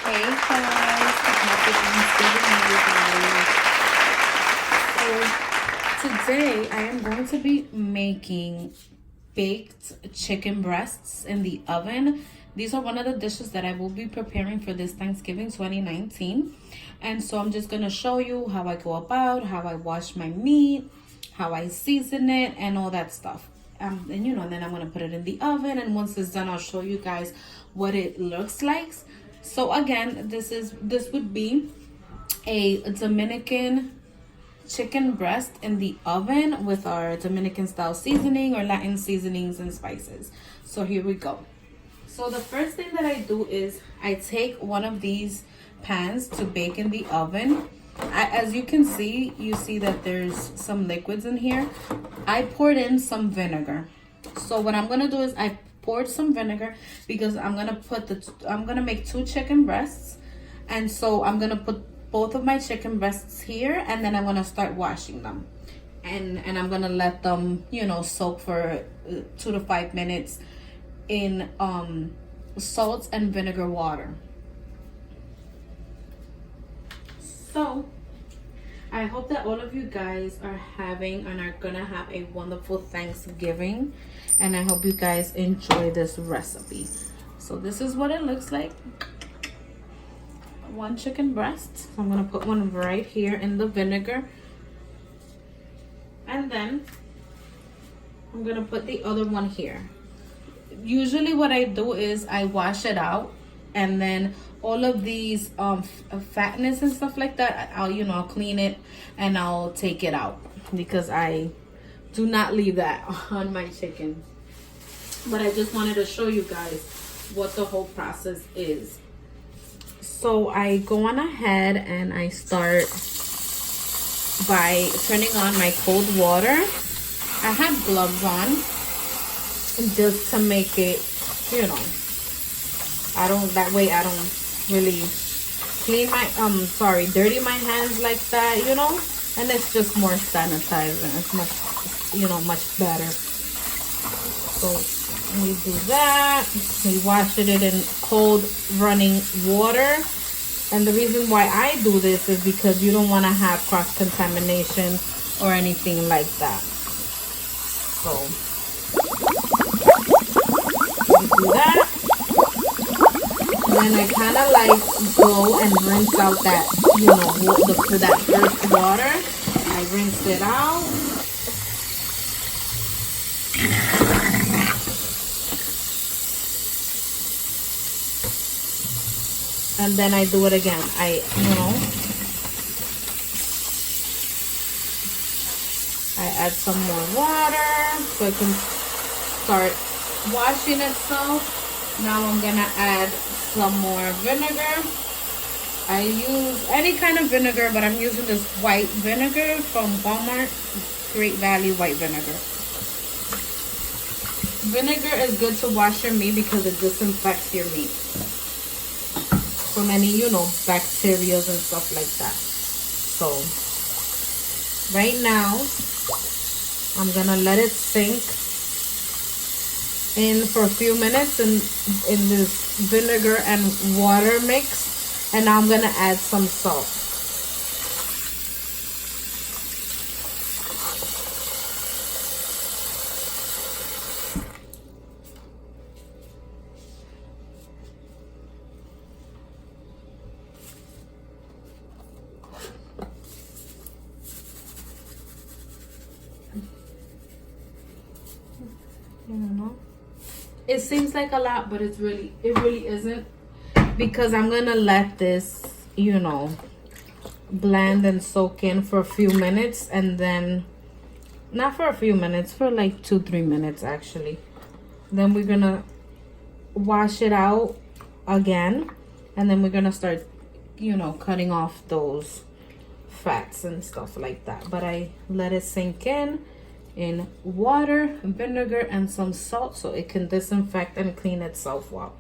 Hey guys, happy Thanksgiving, everybody. So today I am going to be making baked chicken breasts in the oven. These are one of the dishes that I will be preparing for this Thanksgiving 2019. And so I'm just going to show you how I go about, how I wash my meat, how I season it, and all that stuff. And then I'm going to put it in the oven. And once it's done, I'll show you guys what it looks like. So again, this would be a Dominican chicken breast in the oven with our Dominican style seasoning or Latin seasonings and spices. So here we go. So the first thing that I do is I take one of these pans to bake in the oven. As you can see, you see that there's some liquids in here. I poured in some vinegar. So what I'm gonna do is I poured some vinegar because I'm gonna make 2 chicken breasts, and so I'm gonna put both of my chicken breasts here, and then I'm gonna start washing them, and I'm gonna let them soak for 2 to 5 minutes in salt and vinegar water. So I hope that all of you guys are having and are gonna have a wonderful Thanksgiving, and I hope you guys enjoy this recipe. So this is what it looks like. 1 chicken breast. So I'm gonna put one right here in the vinegar, and then I'm gonna put the other one here. Usually what I do is I wash it out, and then all of these fatness and stuff like that, I'll clean it and I'll take it out because I do not leave that on my chicken. But I just wanted to show you guys what the whole process is. So I go on ahead and I start by turning on my cold water. I have gloves on just to make it, that way I don't really clean dirty my hands like that, and it's just more sanitizing. It's much better. So we do that. We wash it in cold running water. And the reason why I do this is because you don't want to have cross-contamination or anything like that. So we do that. Then I kind of go and rinse out that, that first water. I rinse it out. And then I do it again. I add some more water so it can start washing itself. Now I'm gonna add some more vinegar. I use any kind of vinegar, but I'm using this white vinegar from Walmart, Great Value white vinegar. Vinegar is good to wash your meat because it disinfects your meat from any, bacteria and stuff like that. So right now, I'm gonna let it sink in for a few minutes in this vinegar and water mix, and now I'm gonna add some salt. It seems like a lot, but it really isn't, because I'm gonna let this blend and soak in for a few minutes, and then not for a few minutes, for like 2-3 minutes actually. Then we're gonna wash it out again, and then we're gonna start cutting off those fats and stuff like that. But I let it sink in water, vinegar, and some salt so it can disinfect and clean itself up.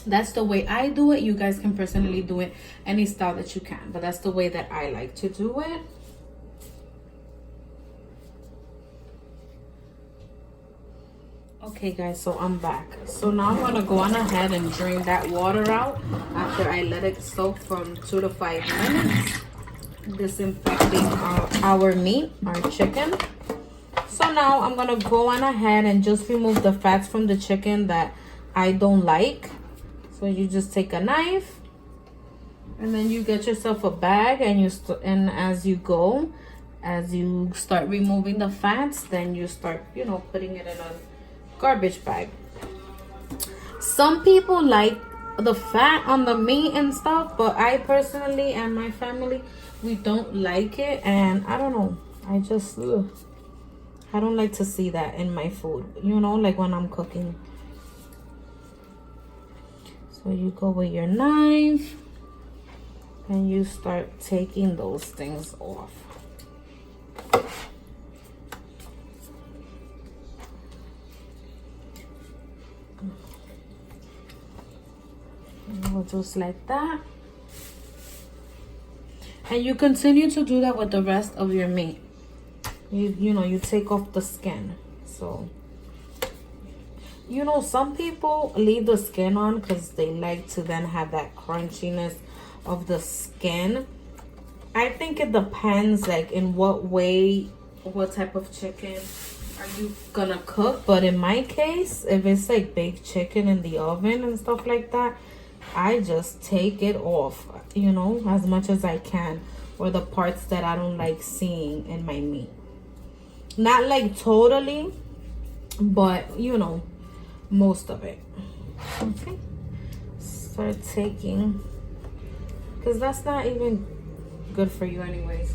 That's the way I do it. You guys can personally do it any style that you can, but that's the way that I like to do it. Okay guys, so I'm back. So now I'm gonna go on ahead and drain that water out after I let it soak from 2 to 5 minutes, disinfecting our meat, our chicken. So now I'm gonna go on ahead and just remove the fats from the chicken that I don't like. So you just take a knife and then you get yourself a bag, and as you start removing the fats, then you start, you know, putting it in a garbage bag. Some people like the fat on the meat and stuff, but I personally and my family, we don't like it, and I don't know, I just I don't like to see that in my food, you know, like when I'm cooking. So you go with your knife and you start taking those things off. Just like that. And you continue to do that with the rest of your meat. You know, you take off the skin. So, you know, some people leave the skin on because they like to then have that crunchiness of the skin. I think it depends, like, in what way, what type of chicken are you gonna cook. But in my case, if it's like baked chicken in the oven and stuff like that, I just take it off, you know, as much as I can, or the parts that I don't like seeing in my meat. Not like totally, but you know, most of it. Okay, start taking, because that's not even good for you anyways.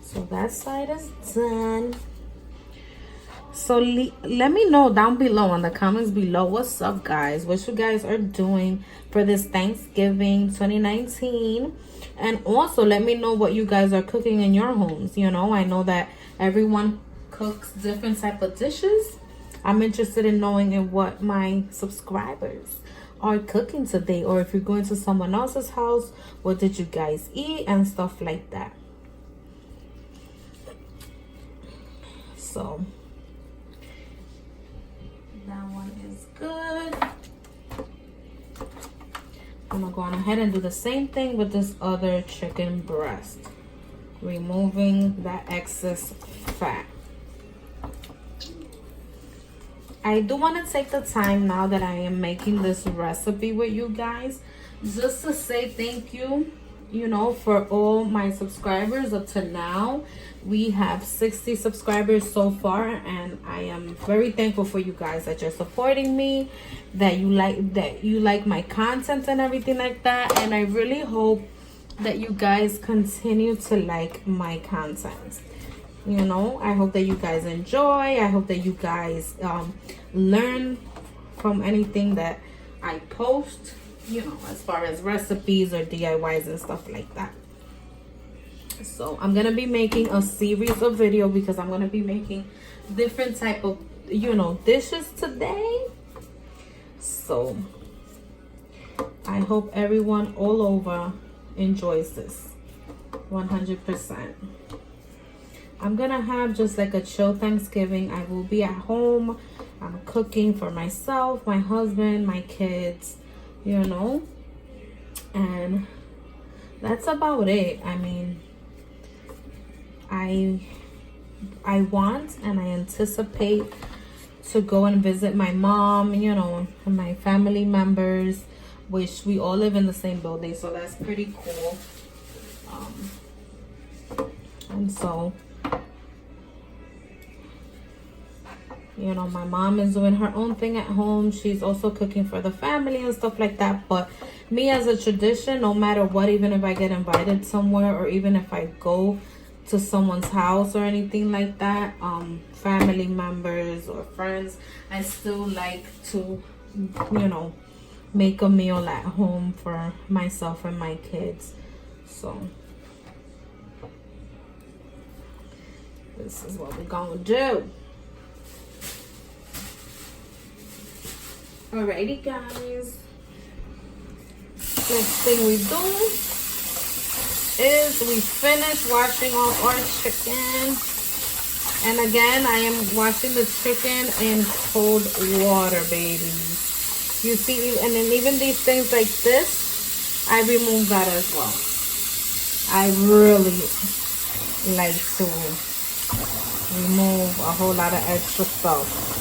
So that side is done. So let me know down below in the comments below, what's up guys, what you guys are doing for this Thanksgiving 2019. And also let me know what you guys are cooking in your homes. You know, I know that everyone cooks different type of dishes. I'm interested in knowing in what my subscribers are cooking today, or if you're going to someone else's house, what did you guys eat and stuff like that. So that one is good. I'm gonna go on ahead and do the same thing with this other chicken breast, removing that excess fat. I do want to take the time now that I am making this recipe with you guys, just to say thank you, you know, for all my subscribers up to now. We have 60 subscribers so far, and I am very thankful for you guys that you're supporting me, that you like my content and everything like that. And I really hope that you guys continue to like my content. You know, I hope that you guys enjoy. I hope that you guys learn from anything that I post, you know, as far as recipes or DIYs and stuff like that. So I'm gonna be making a series of video, because I'm gonna be making different type of, you know, dishes today. So I hope everyone all over enjoys this 100%. I'm gonna have just like a chill Thanksgiving. I will be at home. I'm cooking for myself, my husband, my kids, you know, and that's about it. I mean, I want and I anticipate to go and visit my mom, you know, and my family members, which we all live in the same building, so that's pretty cool. And so, you know, my mom is doing her own thing at home. She's also cooking for the family and stuff like that. But me, as a tradition, no matter what, even if I get invited somewhere, or even if I go to someone's house or anything like that, family members or friends, I still like to, you know, make a meal at home for myself and my kids. So this is what we're gonna do. Alrighty guys, next thing we do is we finish washing off our chicken, And again, I am washing the chicken in cold water, baby. You see, and then even these things like this, I remove that as well. I really like to remove a whole lot of extra stuff.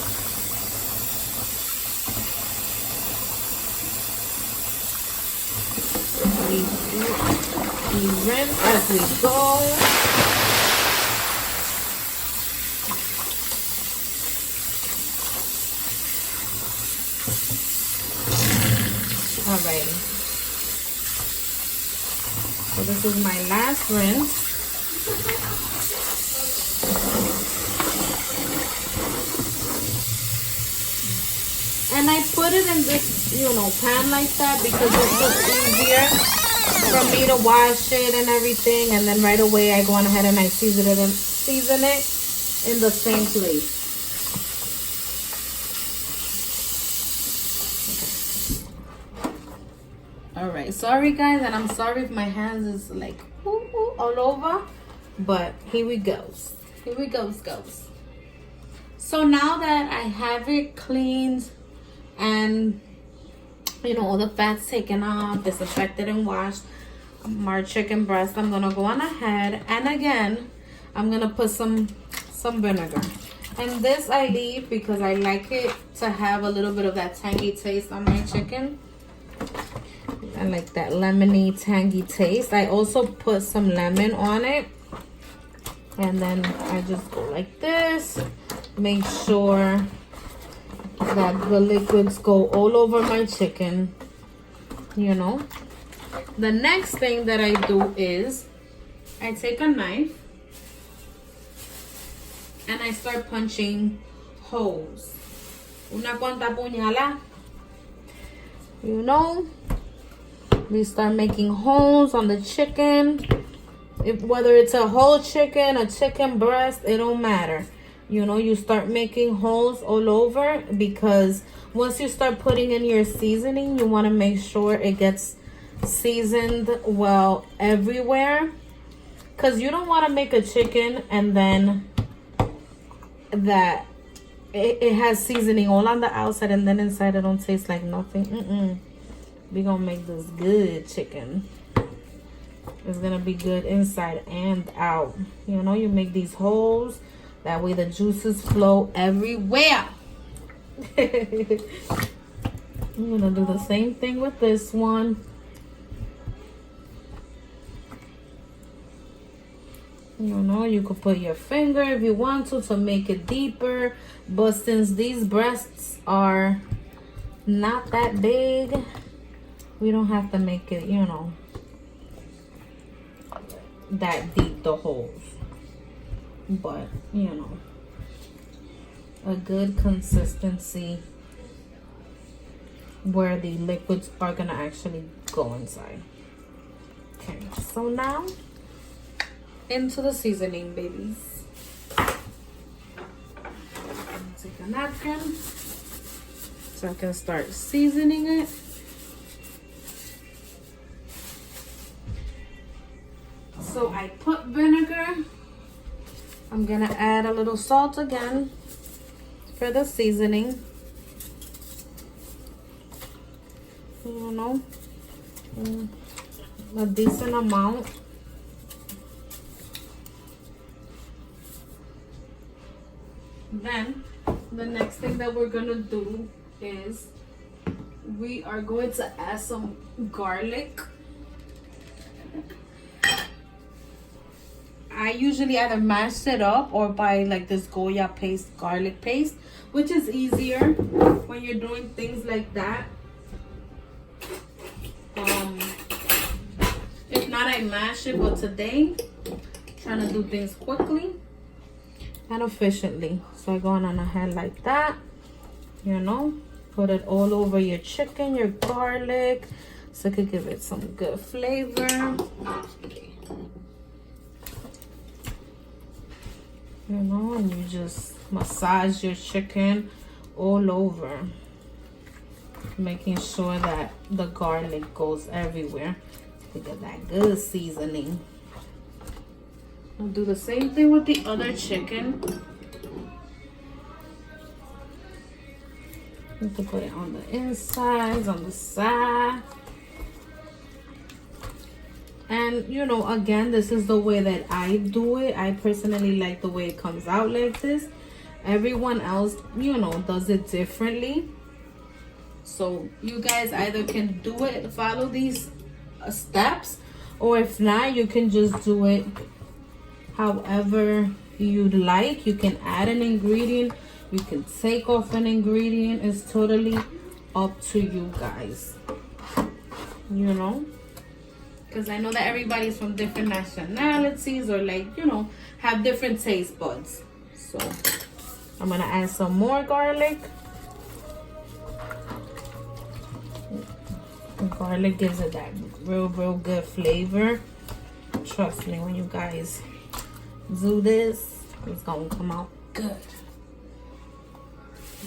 We rinse as we go. Alrighty. So this is my last rinse. And I put it in this, pan like that because it's just easier for me to wash it and everything. And then right away I go on ahead and I season it in the same place. Alright, sorry guys, and I'm sorry if my hands is like all over, but here we goes. Here we goes. So now that I have it cleaned and all the fat's taken off, disinfected and washed, my chicken breast, I'm gonna go on ahead and again I'm gonna put some vinegar. And this I leave because I like it to have a little bit of that tangy taste on my chicken. I like that lemony, tangy taste. I also put some lemon on it. And then I just go like this. Make sure that the liquids go all over my chicken. The next thing that I do is I take a knife and I start punching holes. Una cuanta puñalada. We start making holes on the chicken. Whether it's a whole chicken, a chicken breast, it don't matter. You start making holes all over because once you start putting in your seasoning, you want to make sure it gets seasoned well everywhere. Because you don't want to make a chicken and then that it has seasoning all on the outside and then inside it don't taste like nothing. We gonna make this good chicken. It's gonna be good inside and out. You make these holes. That way the juices flow everywhere. I'm gonna do the same thing with this one. You could put your finger if you want to make it deeper. But since these breasts are not that big, we don't have to make it, that deep, the holes. But, a good consistency where the liquids are going to actually go inside. Okay, so now into the seasoning, babies. Take a napkin so I can start seasoning it. So I put vinegar. I'm gonna add a little salt again for the seasoning. A decent amount. Then the next thing that we're gonna do is we are going to add some garlic. I usually either mash it up or buy like this Goya paste, garlic paste, which is easier when you're doing things like that. If not, I mash it, but today I'm trying to do things quickly and efficiently. So I go on ahead like that, put it all over your chicken, your garlic, so it could give it some good flavor. And you just massage your chicken all over, making sure that the garlic goes everywhere to get that good seasoning. I'll do the same thing with the other chicken. You can put it on the insides, on the side. And you know, again, this is the way that I do it. I personally like the way it comes out like this. Everyone else, you know, does it differently. So you guys either can do it, follow these steps, or if not, you can just do it however you'd like. You can add an ingredient, you can take off an ingredient. It's totally up to you guys, you know, because I know that everybody's from different nationalities, or like, you know, have different taste buds. So I'm gonna add some more garlic. Garlic gives it that real good flavor. Trust me, when you guys do this, it's gonna come out good.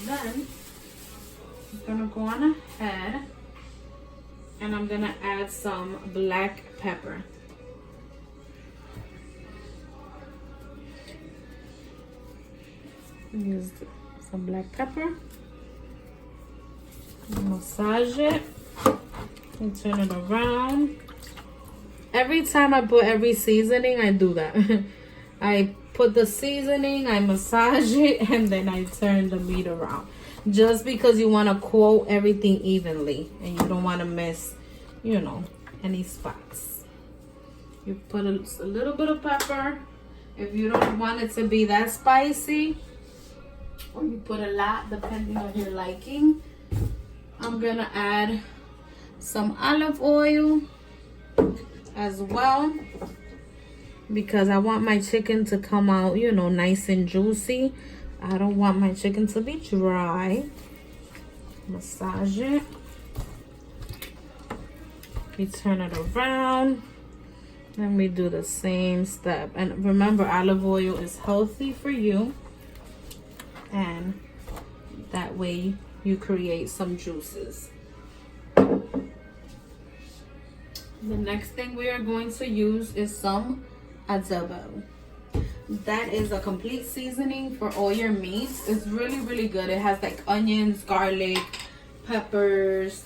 Then I'm gonna go on ahead and I'm gonna add some black pepper. Use some black pepper. Massage it and turn it around. Every time I put every seasoning, I do that. I put the seasoning, I massage it, and then I turn the meat around. Just because you want to coat everything evenly and you don't want to miss, you know, any spots. You put a little bit of pepper. If you don't want it to be that spicy, or you put a lot depending on your liking. I'm gonna add some olive oil as well, because I want my chicken to come out, you know, nice and juicy. I don't want my chicken to be dry. Massage it. We turn it around. Then we do the same step. And remember, olive oil is healthy for you. And that way you create some juices. The next thing we are going to use is some adobo. That is a complete seasoning for all your meats. It's really good. It has like onions, garlic, peppers,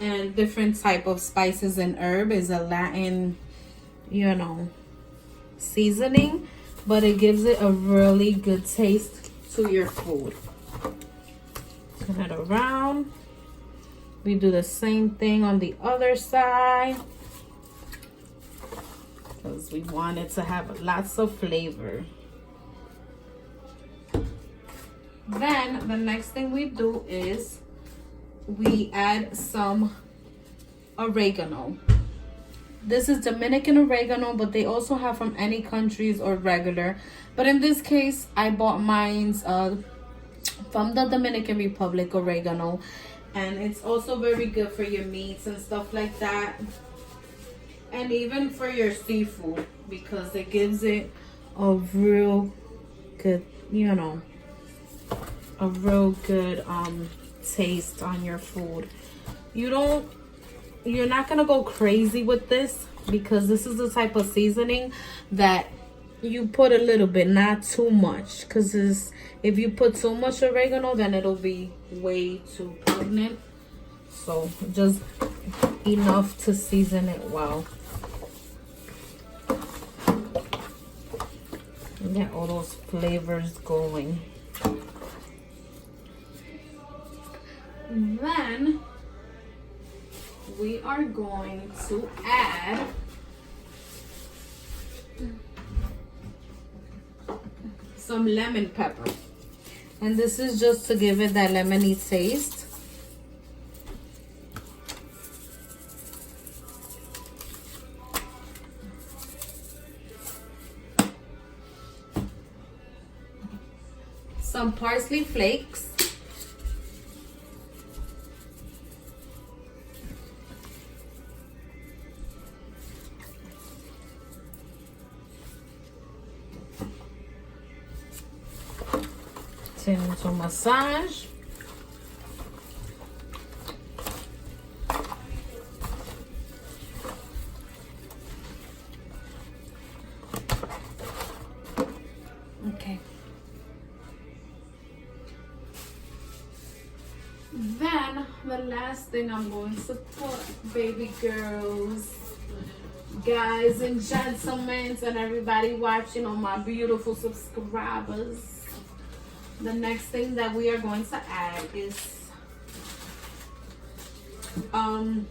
and different type of spices and herb. It's a Latin, you know, seasoning, but it gives it a really good taste to your food. Turn it around. We do the same thing on the other side, because we want it to have lots of flavor. Then the next thing we do is we add some oregano. This is Dominican oregano, but they also have from any countries or regular. But in this case, I bought mine's from the Dominican Republic oregano. And it's also very good for your meats and stuff like that. And even for your seafood, because it gives it a real good, you know, a real good taste on your food. You're not gonna go crazy with this, because this is the type of seasoning that you put a little bit, not too much, because if you put too much oregano, then it'll be way too pungent. So just enough to season it well. And get all those flavors going. And then we are going to add some lemon pepper. And this is just to give it that lemony taste. Some parsley flakes. To massage. Okay. last thing I'm going to put, baby girls, guys and gentlemen, and everybody watching, on my beautiful subscribers, the next thing that we are going to add is some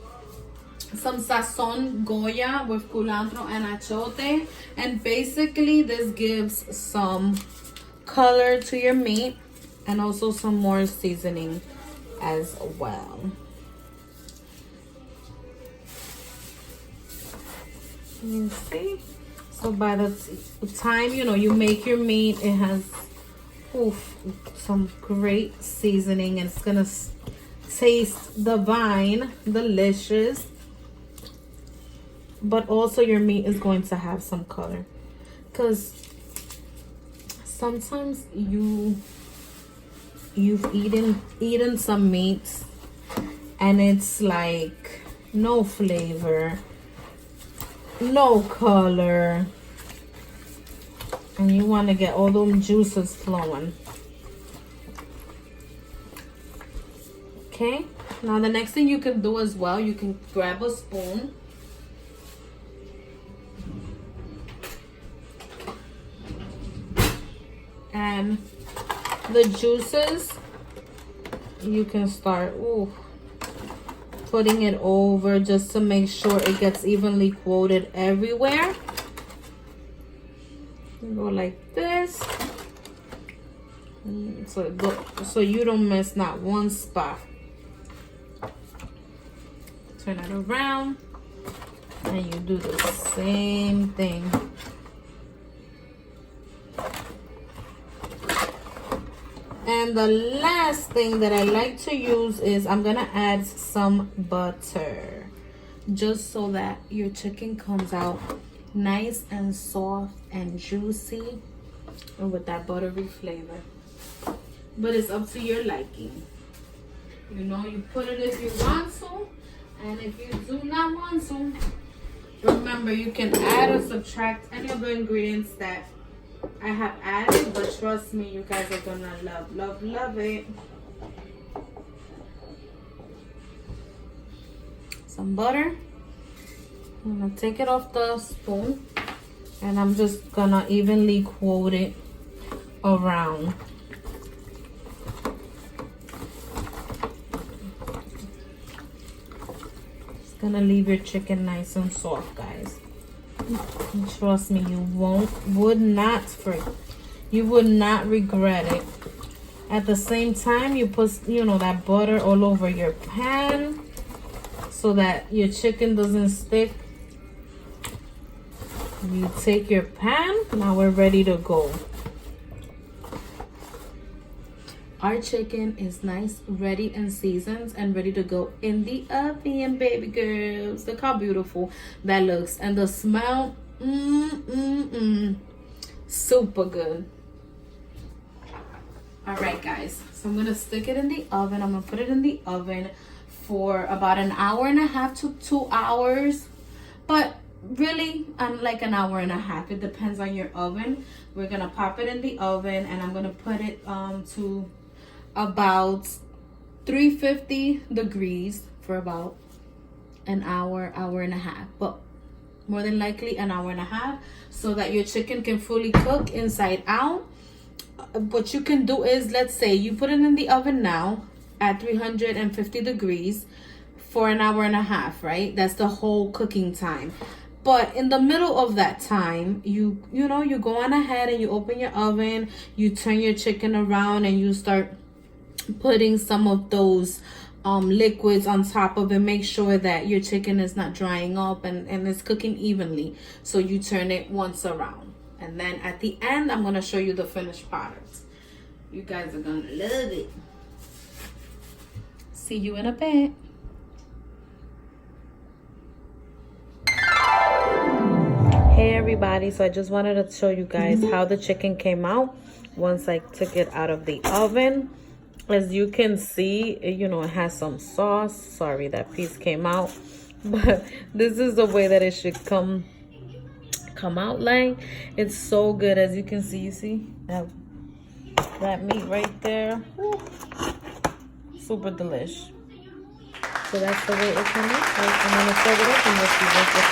sazon Goya with culantro and achote, and basically this gives some color to your meat and also some more seasoning as well. You see, so by the time you make your meat, it has some great seasoning, and it's gonna taste divine, delicious, but also your meat is going to have some color, because sometimes you've eaten some meats and it's like no flavor, no color, and you want to get all those juices flowing. Okay, now the next thing you can do as well, you can grab a spoon and the juices, you can start putting it over just to make sure it gets evenly coated everywhere. You go like this, so you don't miss not one spot. Turn it around and you do the same thing. And the last thing that I like to use is I'm gonna add some butter, just so that your chicken comes out nice and soft and juicy and with that buttery flavor. But it's up to your liking. You put it if you want to, and if you do not want to, remember you can add or subtract any of the ingredients that I have added, but trust me, you guys are gonna love it. Some butter. I'm gonna take it off the spoon, and I'm just gonna evenly coat it around. It's gonna leave your chicken nice and soft, guys. Trust me, you would not regret it. At the same time, you put that butter all over your pan so that your chicken doesn't stick. You take your pan. Now we're ready to go. Our chicken is nice, ready and seasoned, and ready to go in the oven, baby girls. Look how beautiful that looks. And the smell, super good. All right, guys. So I'm going to stick it in the oven. I'm going to put it in the oven for about 1.5 hours to 2 hours. But really, like 1.5 hours. It depends on your oven. We're going to pop it in the oven, and I'm going to put it to about 350 degrees for about 1 hour, 1.5 hours, but more than likely 1.5 hours, so that your chicken can fully cook inside out. What you can do is, let's say you put it in the oven now at 350 degrees for 1.5 hours, right? That's the whole cooking time. But in the middle of that time, you go on ahead and you open your oven, you turn your chicken around, and you start putting some of those liquids on top of it. Make sure that your chicken is not drying up and it's cooking evenly. So you turn it once around, and then at the end, I'm going to show you the finished product. You guys are going to love it. See you in a bit. Hey everybody, so I just wanted to show you guys how the chicken came out once I took it out of the oven. As you can see, it has some sauce. Sorry, that piece came out, but this is the way that it should come out like. It's so good. As you can see, that meat right there. Woo. Super delish. So that's the way it can look like. I'm gonna serve it up and we'll see what the